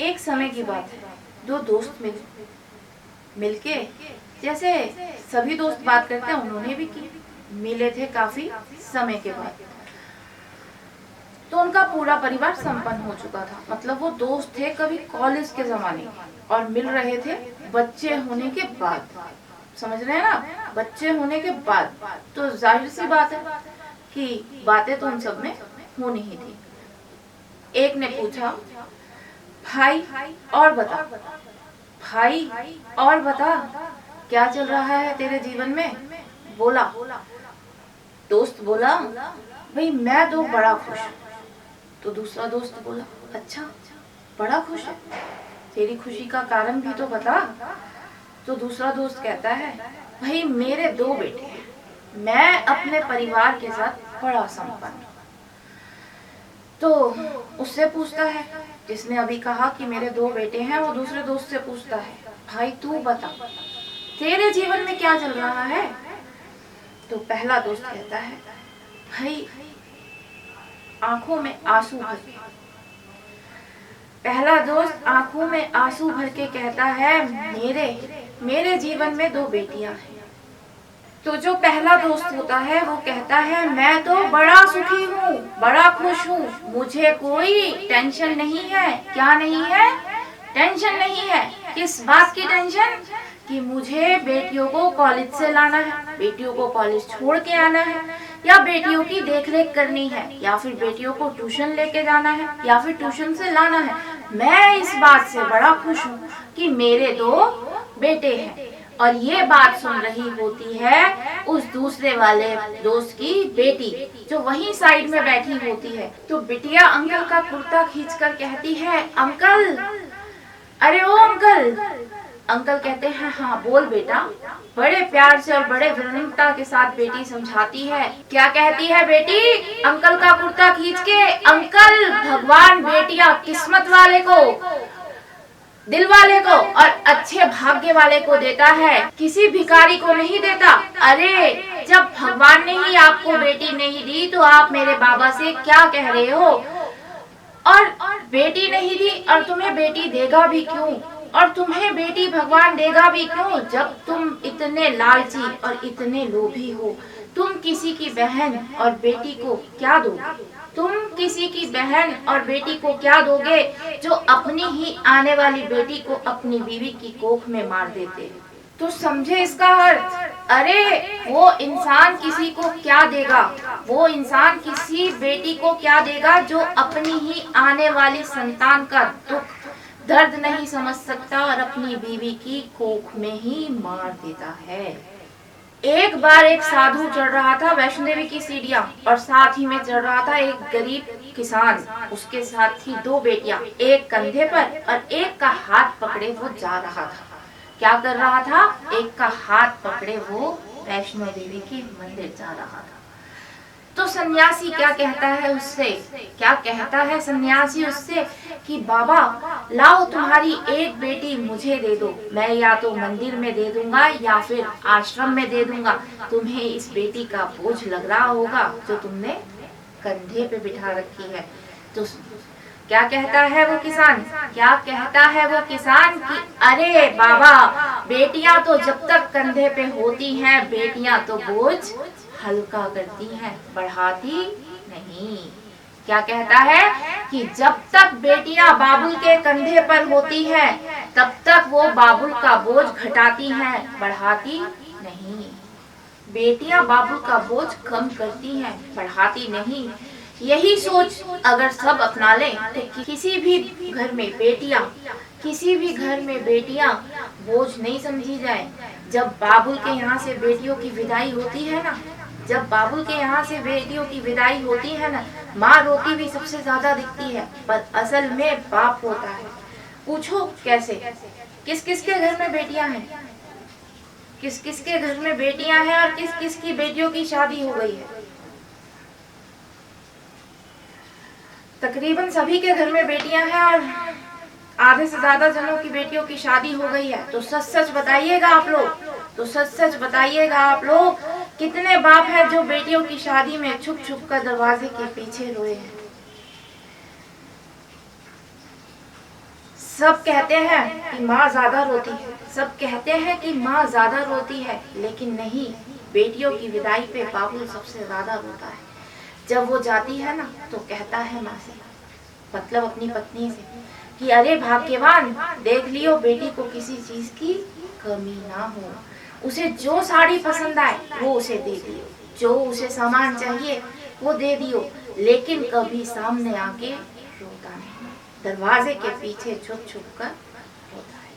एक समय की बात है, दो दोस्त मिलके, जैसे सभी दोस्त बात करते हैं उन्होंने भी की। मिले थे काफी समय के बाद, तो उनका पूरा परिवार संपन्न हो चुका था। मतलब वो दोस्त थे कभी कॉलेज के जमाने और मिल रहे थे बच्चे होने के बाद। समझ रहे हैं ना, बच्चे होने के बाद। तो जाहिर सी बात है कि बातें तो उन सब में होनी ही थी। एक ने पूछा, भाई और बता, भाई और बता, क्या चल रहा है तेरे जीवन में। बोला, दोस्त बोला, भाई मैं तो बड़ा खुश हूँ। तो दूसरा दोस्त बोला, अच्छा बड़ा खुश है, तेरी खुशी का कारण भी तो बता। तो दूसरा दोस्त कहता है, भाई मेरे दो बेटे हैं, मैं अपने परिवार के साथ बड़ा संपन्न हूँ। तो उससे पूछता है, जिसने अभी कहा कि मेरे दो बेटे हैं, वो दूसरे दोस्त से पूछता है, भाई तू बता, तेरे जीवन में क्या चल रहा है। तो पहला दोस्त कहता है, भाई आंखों में आंसू भर के। पहला दोस्त आंखों में आंसू भर के कहता है, मेरे जीवन में दो बेटियां हैं। तो जो पहला दोस्त होता है वो कहता है, मैं तो बड़ा सुखी हूँ, बड़ा खुश हूँ, मुझे कोई टेंशन नहीं है। क्या नहीं है? टेंशन नहीं है। किस बात की टेंशन? कि मुझे बेटियों को कॉलेज से लाना है, बेटियों को कॉलेज छोड़ के आना है, या बेटियों की देखरेख करनी है, या फिर बेटियों को ट्यूशन लेके जाना है, या फिर ट्यूशन से लाना है। मैं इस बात से बड़ा खुश हूँ कि मेरे दो बेटे हैं। और ये बात सुन रही होती है उस दूसरे वाले दोस्त की बेटी, जो वहीं साइड में बैठी होती है। तो बिटिया अंकल का कुर्ता खींचकर कहती है, अंकल, अरे ओ अंकल। अंकल कहते हैं, हाँ बोल बेटा। बड़े प्यार से और बड़े विनम्रता के साथ बेटी समझाती है। क्या कहती है बेटी अंकल का कुर्ता खींच के? अंकल, भगवान बेटियां किस्मत वाले को, दिल वाले को और अच्छे भाग्य वाले को देता है, किसी भिखारी को नहीं देता। अरे जब भगवान ने ही आपको बेटी नहीं दी तो आप मेरे बाबा से क्या कह रहे हो? और बेटी नहीं दी और तुम्हें बेटी देगा भी क्यों? और तुम्हें बेटी भगवान देगा भी क्यों जब तुम इतने लालची और इतने लोभी हो? तुम किसी की बहन और बेटी को क्या दोगे? तुम किसी की बहन और बेटी को क्या दोगे जो अपनी ही आने वाली बेटी को अपनी बीवी की कोख में मार देते? तो समझे इसका अर्थ। अरे वो इंसान किसी को क्या देगा, वो इंसान किसी बेटी को क्या देगा जो अपनी ही आने वाली संतान का दुख दर्द नहीं समझ सकता और अपनी बीवी की कोख में ही मार देता है। एक बार एक साधु चढ़ रहा था वैष्णो देवी की सीढ़ियां और साथ ही में चढ़ रहा था एक गरीब किसान, उसके साथ थी दो बेटियां, एक कंधे पर और एक का हाथ पकड़े वो जा रहा था। क्या कर रहा था? एक का हाथ पकड़े वो वैष्णो देवी के मंदिर जा रहा था। तो सन्यासी क्या कहता है उससे? क्या कहता है सन्यासी उससे कि बाबा लाओ तुम्हारी एक बेटी मुझे दे दो, मैं या तो मंदिर में दे दूंगा या फिर आश्रम में दे दूंगा। तुम्हें इस बेटी का बोझ लग रहा होगा जो तुमने कंधे पे बिठा रखी है। तो क्या कहता है वो किसान? क्या कहता है वो किसान कि अरे बाबा, बेटियां तो जब तक कंधे पे होती हैं, बेटियां तो बोझ हल्का करती हैं, बढ़ाती नहीं। क्या कहता है कि जब तक बेटियां बाबुल के कंधे पर होती हैं, तब तक वो बाबुल का बोझ घटाती हैं, बढ़ाती नहीं। बेटियां बाबुल का बोझ कम करती हैं, बढ़ाती नहीं। यही सोच अगर सब अपना लें तो किसी भी घर में बेटियां, किसी भी घर में बेटियां बोझ नहीं समझी जाए। जब बाबुल के यहाँ से बेटियों की विदाई होती है ना, जब बाबुल के यहाँ से बेटियों की विदाई होती है ना, माँ रोती भी सबसे ज्यादा दिखती है, पर असल में बाप होता है। पूछो कैसे? किस किस के घर में बेटियां हैं? किस किस के घर में बेटियां हैं और किस किस की बेटियों की शादी हो गई है? तकरीबन सभी के घर में बेटियां हैं और आधे से ज्यादा जनों की बेटियों की शादी हो गई है। तो सच सच बताइएगा आप लोग, तो सच सच बताइएगा आप लोग, कितने बाप हैं जो बेटियों की शादी में छुप छुप कर दरवाजे के पीछे रोए हैं? सब कहते हैं कि माँ ज्यादा रोती है, सब कहते हैं कि माँ ज्यादा रोती है, लेकिन नहीं, बेटियों की विदाई पे बाबुल सबसे ज्यादा रोता है। जब वो जाती है ना तो कहता है माँ से, मतलब अपनी पत्नी से, कि अरे भाग्यवान, देख लियो बेटी को किसी चीज की कमी ना हो, उसे जो साड़ी पसंद आए वो उसे दे दियो, जो उसे सामान चाहिए वो दे दियो, लेकिन कभी सामने आके रोता नहीं, दरवाजे के पीछे छुप छुप कर रोता है।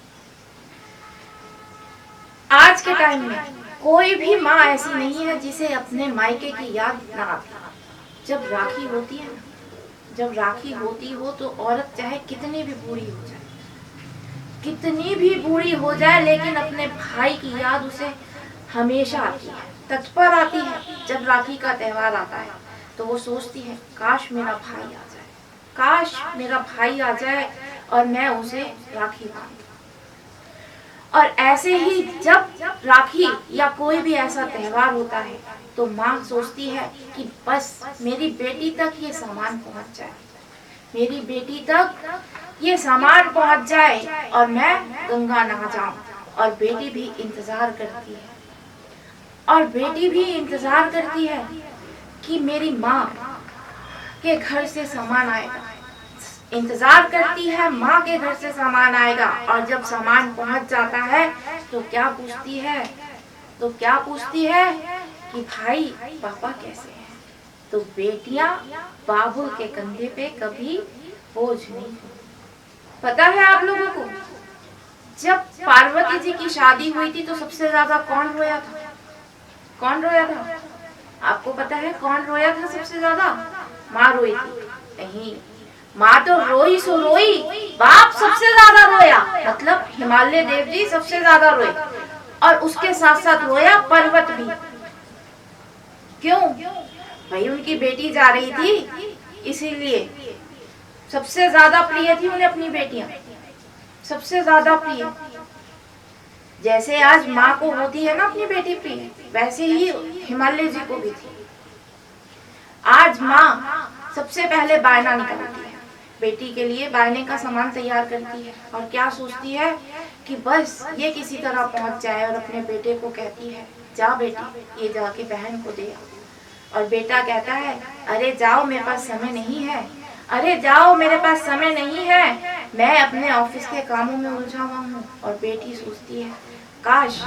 आज के टाइम में कोई भी माँ ऐसी नहीं है जिसे अपने मायके की याद ना आती। जब राखी होती है ना, जब राखी होती हो तो औरत चाहे कितनी भी बूढ़ी हो जाए, कितनी भी बूढ़ी हो जाए, लेकिन अपने भाई की याद उसे हमेशा आती है, तत्पर आती है। जब राखी का त्योहार आता है तो वो सोचती है, काश मेरा भाई आ जाए, काश मेरा भाई आ जाए और मैं उसे राखी बांधूं। और ऐसे ही जब राखी या कोई भी ऐसा त्योहार होता है तो माँ सोचती है कि बस मेरी बेटी तक ये सामान पहुंच जाए, मेरी बेटी तक ये सामान पहुंच जाए और मैं गंगा नहा जाऊं। और बेटी भी इंतजार करती है, और बेटी भी इंतजार करती है कि मेरी माँ के घर से सामान आएगा, इंतजार करती है माँ के घर से सामान आएगा। और जब सामान पहुंच जाता है तो क्या पूछती है, तो क्या पूछती है कि भाई पापा कैसे हैं। तो बेटियां बाबुल के कंधे पे कभी बोझ नहीं। पता है आप लोगों को, जब पार्वती जी की शादी हुई थी तो सबसे ज्यादा कौन रोया था, कौन रोया था? आपको पता है कौन रोया था सबसे ज्यादा? माँ रोई थी? नहीं, माँ तो रोई सो रोई, बाप सबसे ज्यादा रोया, मतलब हिमालय देव जी सबसे ज्यादा रोए, और उसके साथ साथ रोया पर्वत भी। क्यों? भाई उनकी बेटी जा रही थी, इसीलिए सबसे ज्यादा प्रिय थी उन्हें अपनी बेटियां, सबसे ज्यादा प्रिय। जैसे आज माँ को होती है ना अपनी बेटी प्रिय, वैसे ही हिमालय जी को भी थी। आज माँ सबसे पहले बायना निकालती है, बेटी के लिए बायने का सामान तैयार करती है, और क्या सोचती है कि बस ये किसी तरह पहुंच जाए, और अपने बेटे को कहती है, जा बेटी ये जाके बहन को दे आओ। और बेटा कहता है, अरे जाओ मेरे पास समय नहीं है, अरे जाओ मेरे पास समय नहीं है, मैं अपने ऑफिस के कामों में उलझा हुआ हूँ। और बेटी सोचती है, काश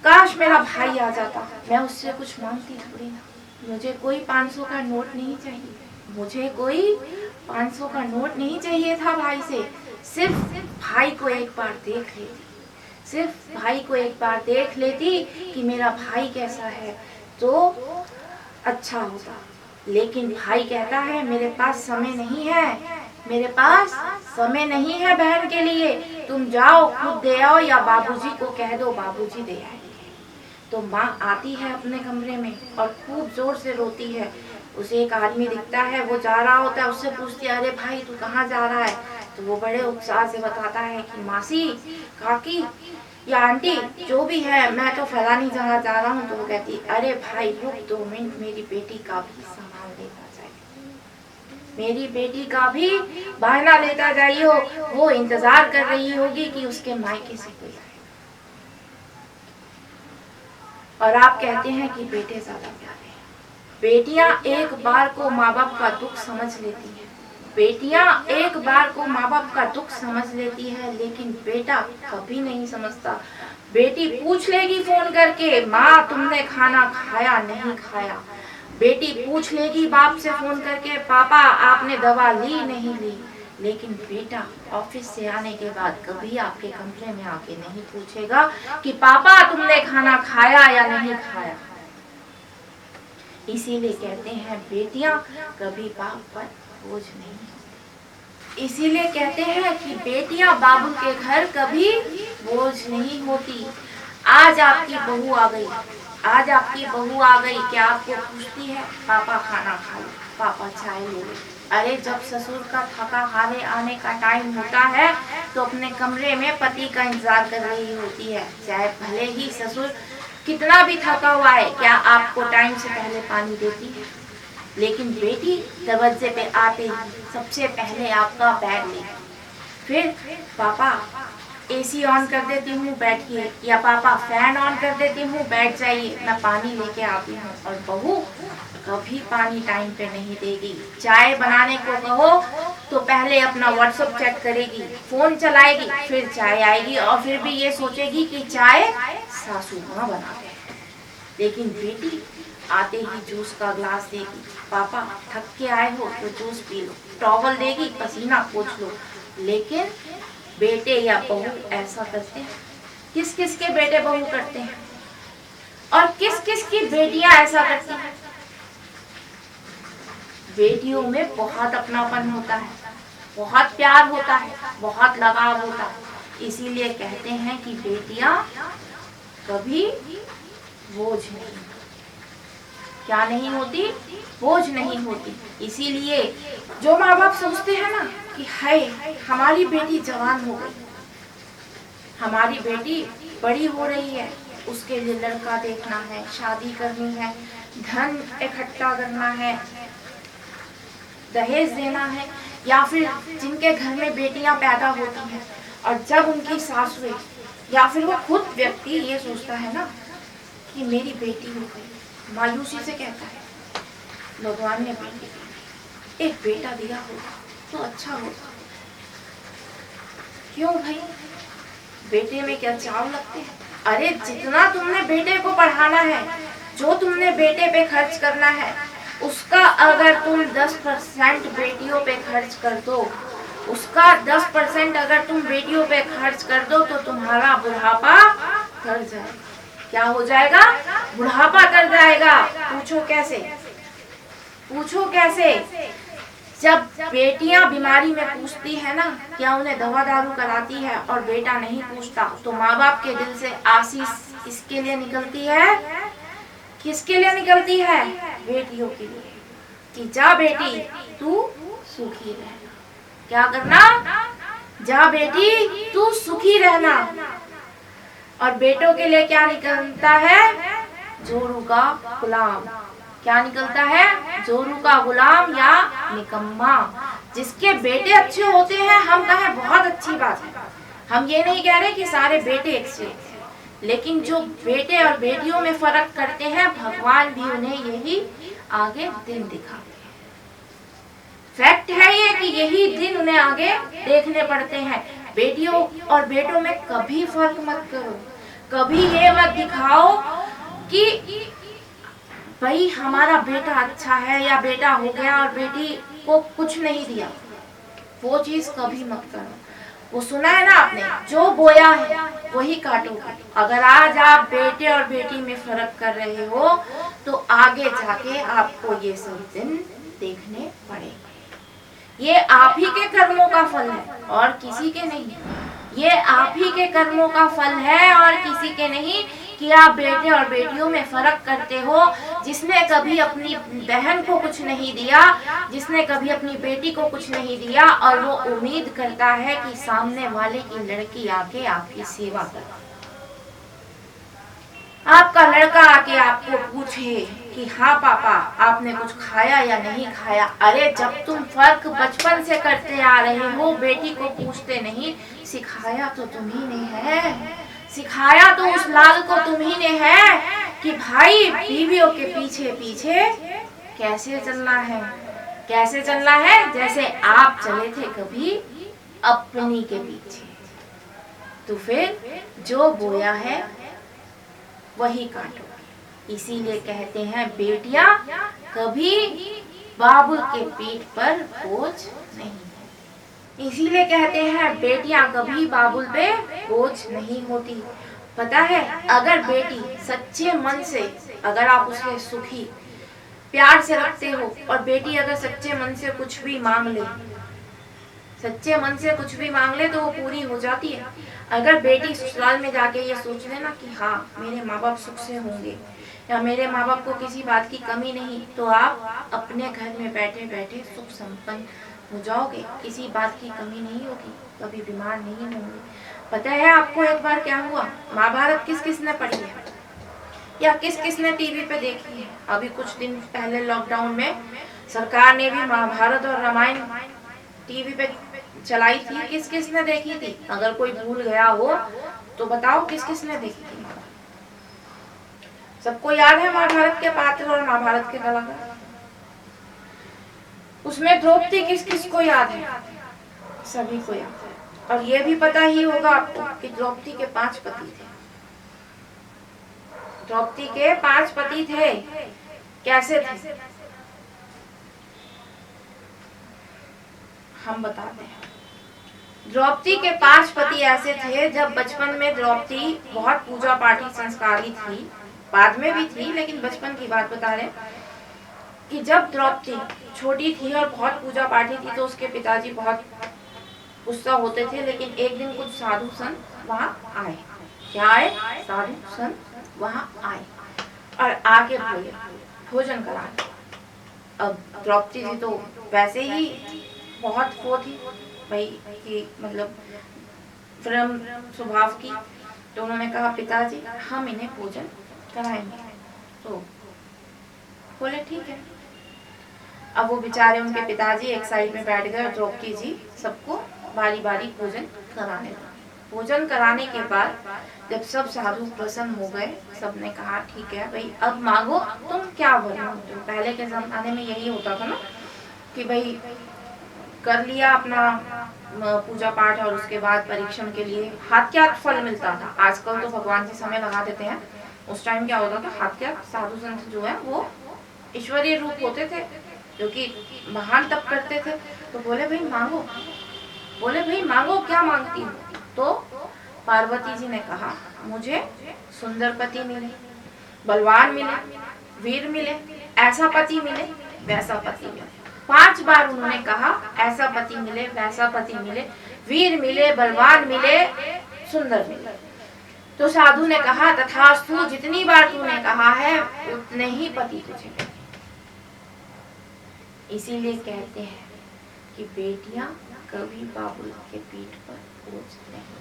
काश मेरा भाई आ जाता, मैं उससे कुछ मांगती थोड़ी ना, मुझे कोई 500 का नोट नहीं चाहिए, मुझे कोई 500 का नोट नहीं चाहिए था भाई से, सिर्फ भाई को एक बार देख लेती, सिर्फ भाई को एक बार देख लेती कि मेरा भाई कैसा है तो अच्छा होता। लेकिन भाई कहता है, मेरे पास समय नहीं है, मेरे पास समय नहीं है बहन के लिए, तुम जाओ खुद दे आओ, या बाबूजी को कह दो बाबूजी दे आएंगे। तो माँ आती है अपने कमरे में और खूब जोर से रोती है। उसे एक आदमी दिखता है, वो जा रहा होता है, उससे पूछती है, अरे भाई तू कहाँ जा रहा है? तो वो बड़े उत्साह से बताता है कि मासी, काकी या आंटी जो भी है, मैं तो फलानी जगह जा रहा हूँ। तो वो कहती, अरे भाई रुक 2 मिनट, मेरी बेटी का भी सामान लेता जाइए, मेरी बेटी का भी बहाना लेता जाइए, वो इंतजार कर रही होगी कि उसके मायके से कोई आए। और आप कहते हैं कि बेटे ज्यादा प्यारे हैं। बेटियां एक बार को माँ बाप का दुख समझ लेती है, बेटियां एक बार को माँ बाप का दुख समझ लेती है, लेकिन बेटा कभी नहीं समझता। बेटी पूछ लेगी फोन करके, माँ तुमने खाना खाया नहीं खाया। बेटी पूछ लेगी बाप से फोन करके, पापा आपने दवा ली नहीं ली। लेकिन बेटा ऑफिस से आने के बाद कभी आपके कमरे में आके नहीं पूछेगा कि पापा तुमने खाना खाया या नहीं खाया। इसीलिए कहते हैं बेटियां कभी बाप पर बोझ नहीं होती। इसीलिए कहते हैं कि बेटियां बाबू के घर कभी बोझ नहीं होती। आज आपकी बहू आ गई, आज आपकी बहू आ गई, क्या आपको पूछती है पापा खाना खा लो, पापा चाय ले लो? अरे जब ससुर का थका हारे आने का टाइम होता है तो अपने कमरे में पति का इंतजार कर रही होती है, चाहे भले ही ससुर कितना भी थका हुआ है, क्या आपको टाइम से पहले पानी देती है? लेकिन बेटी दरवाजे पे आते ही सबसे पहले आपका बैग लेगी, फिर पापा एसी ऑन कर देती हूँ बैठिए, या पापा फैन ऑन कर देती हूँ बैठ जाइए, मैं पानी लेके आती हूँ। और बहू कभी पानी टाइम पे नहीं देगी। चाय बनाने को कहो तो पहले अपना व्हाट्सएप चेक करेगी, फोन चलाएगी, फिर चाय आएगी, और फिर भी ये सोचेगी कि चाय सासू माँ बना दे। लेकिन बेटी आते ही जूस का ग्लास देगी, पापा थक के आए हो तो जूस पी लो, टॉवल देगी, पसीना पोंछ लो। लेकिन बेटे या बहू ऐसा करते हैं? किस किस के बेटे बहू करते हैं, और किस किस की बेटियां ऐसा करती हैं? बेटियों में बहुत अपनापन होता है, बहुत प्यार होता है, बहुत लगाव होता है। इसीलिए कहते हैं कि बेटियां कभी बोझ नहीं, क्या नहीं होती, बोझ नहीं होती। इसीलिए जो माँ बाप सोचते हैं ना कि हाय हमारी बेटी जवान हो गई, हमारी बेटी बड़ी हो रही है, उसके लिए लड़का देखना है, शादी करनी है, धन इकट्ठा करना है, दहेज देना है, या फिर जिनके घर में बेटियां पैदा होती हैं और जब उनकी सासुएं या फिर वो खुद व्यक्ति ये सोचता है ना कि मेरी बेटी हो गई, मायूसी से कहता है भगवान ने बेटी एक बेटा दिया होगा तो अच्छा होगा। क्यों भाई, बेटे में क्या चाव लगते हैं? अरे जितना तुमने बेटे को पढ़ाना है, जो तुमने बेटे पे खर्च करना है, उसका अगर तुम 10% बेटियों पे खर्च कर दो, उसका 10% अगर तुम बेटियों पे खर्च कर दो तो तुम्हारा बुढ़ापा कर जाएगा। क्या हो जाएगा? बुढ़ापा कर जाएगा। पूछो कैसे? पूछो कैसे? जब बेटियां बीमारी में पूछती है ना, क्या उन्हें दवा दारू कराती है और बेटा नहीं पूछता, तो माँ बाप के दिल से आशीष किसके लिए निकलती है? किसके लिए निकलती है? बेटियों के लिए, कि जा बेटी तू सुखी रहना। क्या करना? जा बेटी तू सुखी रहना। और बेटों के लिए क्या निकलता है? जोरू का गुलाम। क्या निकलता है? जोरू का गुलाम या निकम्मा। जिसके बेटे अच्छे होते हैं हम कहें बहुत अच्छी बात है, हम ये नहीं कह रहे कि सारे बेटे अच्छे हैं, लेकिन जो बेटे और बेटियों में फर्क करते हैं भगवान भी उन्हें यही आगे दिन दिखाते हैं। फैक्ट है ये कि यही दिन उन्हें आगे देखने पड़ते हैं। बेटियों और बेटों में कभी फर्क मत करो, कभी ये मत दिखाओ कि भाई हमारा बेटा अच्छा है या बेटा हो गया और बेटी को कुछ नहीं दिया, वो चीज कभी मत करो। वो सुना है ना आपने, जो बोया है वही काटोगे। अगर आज आप बेटे और बेटी में फर्क कर रहे हो तो आगे जाके आपको ये सब दिन देखने पड़ेंगे। ये आप ही के कर्मों का फल है और किसी के नहीं। ये आप ही के कर्मों का फल है और किसी के नहीं कि आप बेटे और बेटियों में फर्क करते हो। जिसने कभी अपनी बहन को कुछ नहीं दिया, जिसने कभी अपनी बेटी को कुछ नहीं दिया, और वो उम्मीद करता है कि सामने वाले की लड़की आके आपकी सेवा करे, आपका लड़का आके आपको पूछे कि हाँ पापा आपने कुछ खाया या नहीं खाया। अरे जब तुम फर्क बचपन से करते आ रहे हो, बेटी को पूछते नहीं, सिखाया तो तुम्ही ने है, सिखाया तो उस लाल को तुम्ही ने है कि भाई बीवियों के पीछे पीछे कैसे चलना है, कैसे चलना है, जैसे आप चले थे कभी अपनी के पीछे। तो फिर जो बोया है वही काटो। इसीलिए कहते हैं बेटियां कभी बाबुल के पीठ पर बोझ नहीं है। इसीलिए कहते हैं बेटियां कभी बाबुल पे बोझ नहीं होती। पता है, अगर बेटी सच्चे मन से, अगर आप उसे सुखी प्यार से रखते हो, और बेटी अगर सच्चे मन से कुछ भी मांग ले, सच्चे मन से कुछ भी मांग ले तो वो पूरी हो जाती है। अगर बेटी ससुराल में जाके ये सोच ले ना कि हाँ मेरे माँ बाप सुख से होंगे या मेरे माँ बाप को किसी बात की कमी नहीं, तो आप अपने घर में बैठे बैठे सुख संपन्न हो जाओगे, किसी बात की कमी नहीं होगी, कभी बीमार नहीं होंगे। पता है आपको एक बार क्या हुआ? महाभारत किस किस ने पढ़ी है या किस किस ने टीवी पे देखी है? अभी कुछ दिन पहले लॉकडाउन में सरकार ने भी महाभारत और रामायण टीवी पे चलाई थी किस किस ने देखी थी? अगर कोई भूल गया हो तो बताओ किस किस ने देखी थी? सबको याद है महाभारत के पात्र और महाभारत के कलाकार। उसमें द्रौपदी किस किस को याद है? सभी को याद है। और ये भी पता ही होगा आपको कि द्रौपदी के 5 पति थे। द्रौपदी के 5 पति थे। कैसे थे? हम बताते हैं। द्रौपदी के 5 पति ऐसे थे, जब बचपन में द्रौपदी बहुत पूजा पाठी संस्कारी थी, बाद में भी थी लेकिन बचपन की बात बता रहे कि जब द्रौपदी छोटी थी और बहुत पूजा पाठी थी तो उसके पिताजी बहुत गुस्सा होते थे। लेकिन एक दिन कुछ साधु संत वहां आए। क्या आए? साधु संत वहां आए और आके बोले भोजन करा। अब द्रौपदी जी तो वैसे ही बहुत वो थी भाई कि मतलब प्रेम स्वभाव की, तो उन्होंने कहा पिताजी हम इन्हें भोजन कराएंगे। तो बोले ठीक है। अब वो बेचारे उनके पिताजी एक साइड में बैठ गए और द्रौपदी जी सबको बारी बारी भोजन कराने लगे। भोजन कराने के बाद जब सब साधु प्रसन्न हो गए, सबने कहा ठीक है भाई अब मांगो तुम क्या वर मांगते हो। पहले के जमाने में यही होता था ना कि भाई कर लिया अपना पूजा पाठ और उसके बाद परीक्षण के लिए हाथ क्या फल मिलता था। आजकल तो भगवान जी समय लगा देते हैं, उस टाइम क्या होता था हाथ क्या साधु संत जो है वो ईश्वरीय रूप होते थे जो कि महान तप करते थे। तो बोले भाई मांगो, बोले भाई मांगो क्या मांगती हो। तो पार्वती जी ने कहा मुझे सुंदर पति मिले, बलवान मिले, वीर मिले, ऐसा पति मिले, वैसा पति मिले। 5 बार उन्होंने कहा ऐसा पति मिले, वैसा पति मिले, वीर मिले, बलवान मिले, सुंदर मिले। तो साधु ने कहा तथास्तु, जितनी बार तूने कहा है उतने ही पति तुझे मिले। इसीलिए कहते हैं कि बेटियां कभी बाबुल के पीठ पर बोझ नहीं।